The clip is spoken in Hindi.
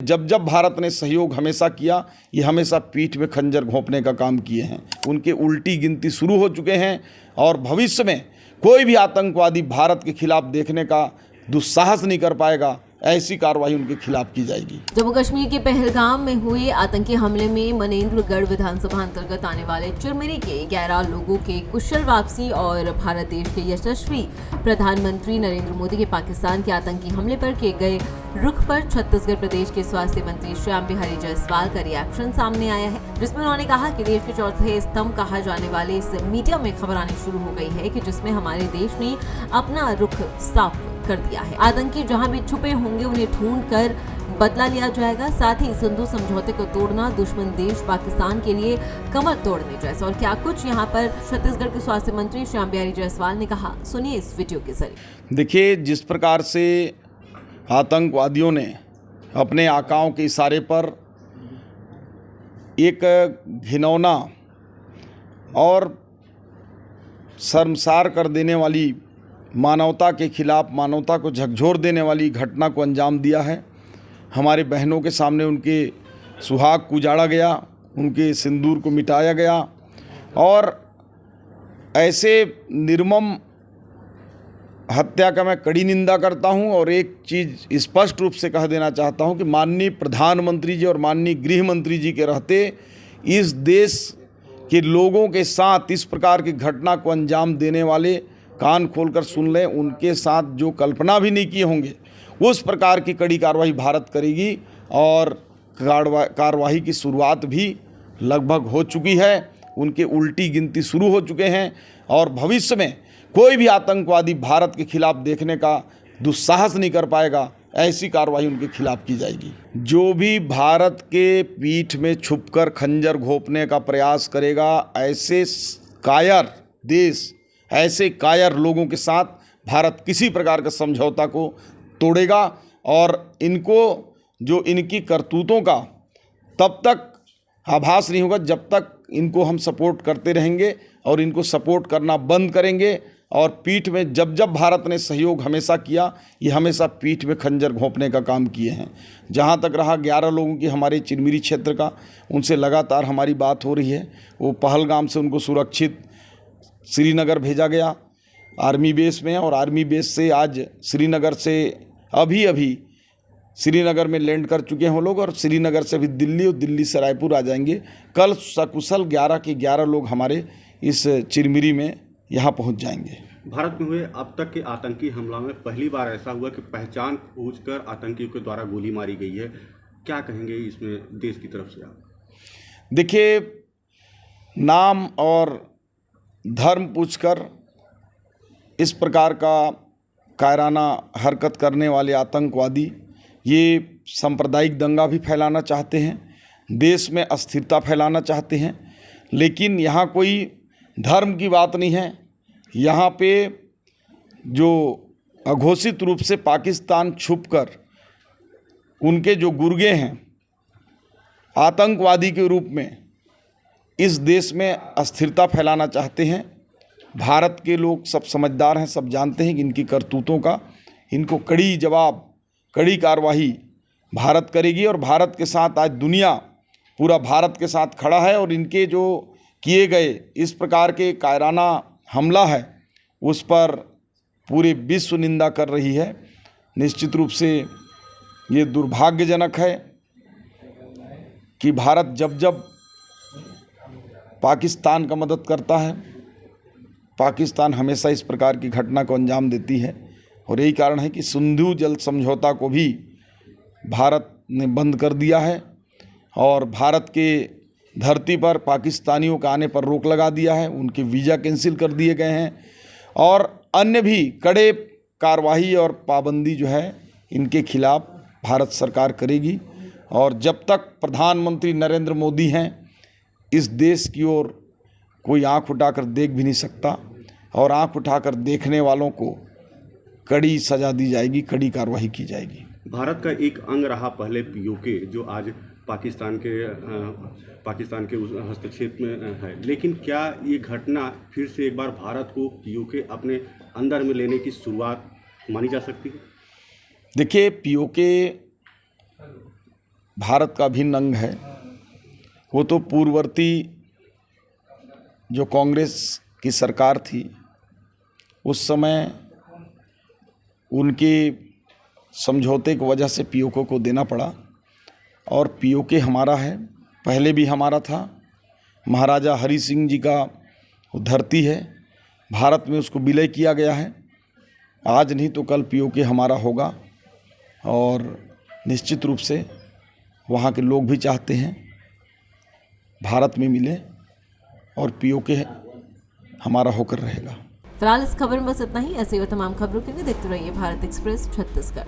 जब जब भारत ने सहयोग हमेशा किया, ये हमेशा पीठ में खंजर घोंपने का काम किए हैं। उनके उल्टी गिनती शुरू हो चुके हैं और भविष्य में कोई भी आतंकवादी भारत के खिलाफ देखने का दुस्साहस नहीं कर पाएगा। ऐसी कार्रवाई उनके खिलाफ की जाएगी। जम्मू कश्मीर के पहलगाम में हुए आतंकी हमले में मनेंद्रगढ़ विधानसभा अंतर्गत आने वाले चिरमिरी के 11 लोगों के कुशल वापसी और भारत देश के यशस्वी प्रधानमंत्री नरेंद्र मोदी के पाकिस्तान के आतंकी हमले पर किए गए रुख पर छत्तीसगढ़ प्रदेश के स्वास्थ्य मंत्री श्याम बिहारी जायसवाल का रिएक्शन सामने आया है, जिसमें उन्होंने कहा कि देश के चौथे स्तंभ कहा जाने वाले इस मीडिया में खबर आनी शुरू हो गई है कि जिसमें हमारे देश ने अपना रुख साफ कर दिया है। आतंकी जहां भी छुपे होंगे उन्हें ढूंढकर बदला लिया जाएगा। साथ ही सिंधु समझौते को तोड़ना दुश्मन देश पाकिस्तान के लिए कमर तोड़ने जैसा और क्या कुछ यहां पर छत्तीसगढ़ के स्वास्थ्य मंत्री श्याम बिहारी जायसवाल ने कहा, सुनिए इस वीडियो के जरिए। देखिए, जिस प्रकार से आतंकवादियों ने अपने आकाओं के इशारे पर एक घिनौना और शर्मसार कर देने वाली, मानवता के खिलाफ, मानवता को झकझोर देने वाली घटना को अंजाम दिया है। हमारे बहनों के सामने उनके सुहाग को उजाड़ा गया, उनके सिंदूर को मिटाया गया और ऐसे निर्मम हत्या का मैं कड़ी निंदा करता हूं। और एक चीज़ स्पष्ट रूप से कह देना चाहता हूं कि माननीय प्रधानमंत्री जी और माननीय गृह मंत्री जी के रहते इस देश के लोगों के साथ इस प्रकार की घटना को अंजाम देने वाले कान खोलकर सुन लें, उनके साथ जो कल्पना भी नहीं किए होंगे उस प्रकार की कड़ी कार्रवाई भारत करेगी। और कार्रवाई की शुरुआत भी लगभग हो चुकी है। उनके उल्टी गिनती शुरू हो चुके हैं और भविष्य में कोई भी आतंकवादी भारत के खिलाफ देखने का दुस्साहस नहीं कर पाएगा। ऐसी कार्रवाई उनके खिलाफ की जाएगी। जो भी भारत के पीठ में छुपकर खंजर घोंपने का प्रयास करेगा, ऐसे कायर देश, ऐसे कायर लोगों के साथ भारत किसी प्रकार का समझौता को तोड़ेगा और इनको, जो इनकी करतूतों का तब तक आभास नहीं होगा जब तक इनको हम सपोर्ट करते रहेंगे और इनको सपोर्ट करना बंद करेंगे। और पीठ में जब जब भारत ने सहयोग हमेशा किया, ये हमेशा पीठ में खंजर घोंपने का काम किए हैं। जहाँ तक रहा 11 लोगों की हमारे चिरमिरी क्षेत्र का, उनसे लगातार हमारी बात हो रही है। वो पहलगाम से उनको सुरक्षित श्रीनगर भेजा गया आर्मी बेस में, और आर्मी बेस से आज श्रीनगर से अभी श्रीनगर में लैंड कर चुके हैं वो लोग और श्रीनगर से अभी दिल्ली और दिल्ली से रायपुर आ जाएंगे। कल सकुशल 11 के 11 लोग हमारे इस चिरमिरी में यहाँ पहुँच जाएंगे। भारत में हुए अब तक के आतंकी हमला में पहली बार ऐसा हुआ कि पहचान पूछकर आतंकियों के द्वारा गोली मारी गई है। क्या कहेंगे इसमें देश की तरफ से आप? देखिए, नाम और धर्म पूछकर इस प्रकार का कायराना हरकत करने वाले आतंकवादी ये सांप्रदायिक दंगा भी फैलाना चाहते हैं, देश में अस्थिरता फैलाना चाहते हैं। लेकिन यहाँ कोई धर्म की बात नहीं है। यहाँ पे जो अघोषित रूप से पाकिस्तान छुपकर उनके जो गुर्गे हैं आतंकवादी के रूप में इस देश में अस्थिरता फैलाना चाहते हैं। भारत के लोग सब समझदार हैं, सब जानते हैं कि इनकी करतूतों का इनको कड़ी जवाब, कड़ी कार्रवाई भारत करेगी। और भारत के साथ आज दुनिया पूरा भारत के साथ खड़ा है और इनके जो किए गए इस प्रकार के कायराना हमला है उस पर पूरे विश्व निंदा कर रही है। निश्चित रूप से ये दुर्भाग्यजनक है कि भारत जब जब पाकिस्तान का मदद करता है, पाकिस्तान हमेशा इस प्रकार की घटना को अंजाम देती है। और यही कारण है कि सिंधु जल समझौता को भी भारत ने बंद कर दिया है और भारत के धरती पर पाकिस्तानियों का आने पर रोक लगा दिया है, उनके वीज़ा कैंसिल कर दिए गए हैं और अन्य भी कड़े कार्रवाई और पाबंदी जो है इनके खिलाफ भारत सरकार करेगी। और जब तक प्रधानमंत्री नरेंद्र मोदी हैं इस देश की ओर कोई आंख उठाकर देख भी नहीं सकता और आंख उठाकर देखने वालों को कड़ी सज़ा दी जाएगी, कड़ी कार्रवाई की जाएगी। भारत का एक अंग रहा पहले पीओके, जो आज पाकिस्तान के उस हस्तक्षेप में है। लेकिन क्या ये घटना फिर से एक बार भारत को पीओके अपने अंदर में लेने की शुरुआत मानी जा सकती है? देखिए, पीओके भारत का अभिन्न अंग है। वो तो पूर्ववर्ती जो कांग्रेस की सरकार थी उस समय उनके समझौते की वजह से पीओके को देना पड़ा, और पीओके हमारा है, पहले भी हमारा था। महाराजा हरि सिंह जी का वो धरती है, भारत में उसको विलय किया गया है। आज नहीं तो कल पीओके हमारा होगा, और निश्चित रूप से वहाँ के लोग भी चाहते हैं भारत में मिले, और पीओके हमारा होकर रहेगा। फिलहाल इस खबर में बस इतना ही। ऐसे ही तमाम खबरों के लिए देखते रहिए भारत एक्सप्रेस छत्तीसगढ़।